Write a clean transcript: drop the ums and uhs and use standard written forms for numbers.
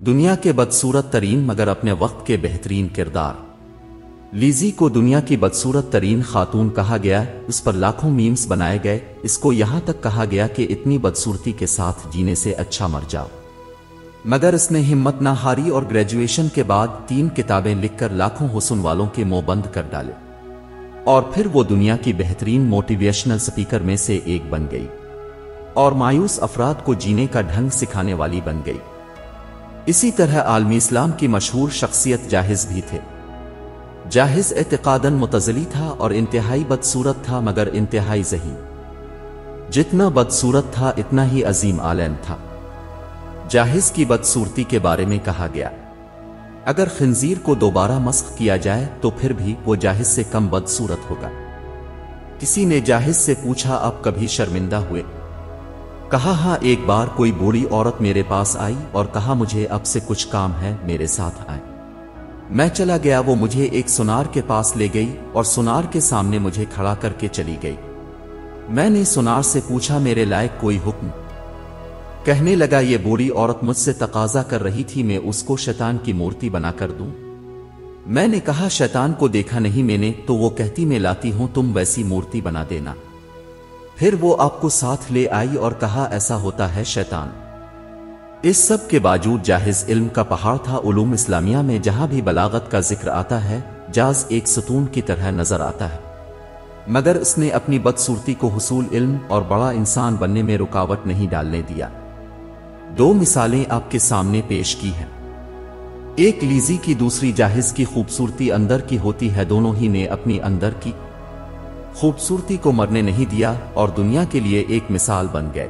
دنیا کے بدصورت ترین مگر اپنے وقت کے بہترین کردار۔ لیزی کو دنیا کی بدصورت ترین خاتون کہا گیا، اس پر لاکھوں میمز بنائے گئے، اس کو یہاں تک کہا گیا کہ اتنی بدصورتی کے ساتھ جینے سے اچھا مر جاؤ۔ مگر اس نے ہمت نہ ہاری اور گریجویشن کے بعد 3 کتابیں لکھ کر لاکھوں حسن والوں کے منہ بند کر ڈالے، اور پھر وہ دنیا کی بہترین موٹیویشنل سپیکر میں سے ایک بن گئی اور مایوس افراد کو جینے کا ڈھنگ سکھانے والی بن گئی۔ اسی طرح عالمی اسلام کی مشہور شخصیت جاحظ بھی تھے۔ جاحظ اعتقاداً معتزلی تھا اور انتہائی بدصورت تھا مگر انتہائی ذہین۔ جتنا بدصورت تھا اتنا ہی عظیم عالم تھا۔ جاحظ کی بدصورتی کے بارے میں کہا گیا، اگر خنزیر کو دوبارہ مسخ کیا جائے تو پھر بھی وہ جاحظ سے کم بدصورت ہوگا۔ کسی نے جاحظ سے پوچھا، آپ کبھی شرمندہ ہوئے؟ کہا، ہاں، ایک بار کوئی بوڑھی عورت میرے پاس آئی اور کہا، مجھے اب سے کچھ کام ہے، میرے ساتھ آئیں۔ میں چلا گیا، وہ مجھے ایک سونار کے پاس لے گئی اور سونار کے سامنے مجھے کھڑا کر کے چلی گئی۔ میں نے سونار سے پوچھا، میرے لائق کوئی حکم؟ کہنے لگا، یہ بوڑھی عورت مجھ سے تقاضا کر رہی تھی میں اس کو شیطان کی مورتی بنا کر دوں۔ میں نے کہا، شیطان کو دیکھا نہیں میں نے، تو وہ کہتی، میں لاتی ہوں، تم ویسی مورتی بنا دینا۔ پھر وہ آپ کو ساتھ لے آئی اور کہا، ایسا ہوتا ہے شیطان۔ اس سب کے باوجود جاحظ علم کا پہاڑ تھا۔ علوم اسلامیہ میں جہاں بھی بلاغت کا ذکر آتا ہے، جاز ایک ستون کی طرح نظر آتا ہے، مگر اس نے اپنی بدصورتی کو حصول علم اور بڑا انسان بننے میں رکاوٹ نہیں ڈالنے دیا۔ 2 مثالیں آپ کے سامنے پیش کی ہیں، ایک لیزی کی، دوسری جاحظ کی۔ خوبصورتی اندر کی ہوتی ہے، دونوں ہی نے اپنی اندر کی خوبصورتی کو مرنے نہیں دیا اور دنیا کے لیے ایک مثال بن گئے۔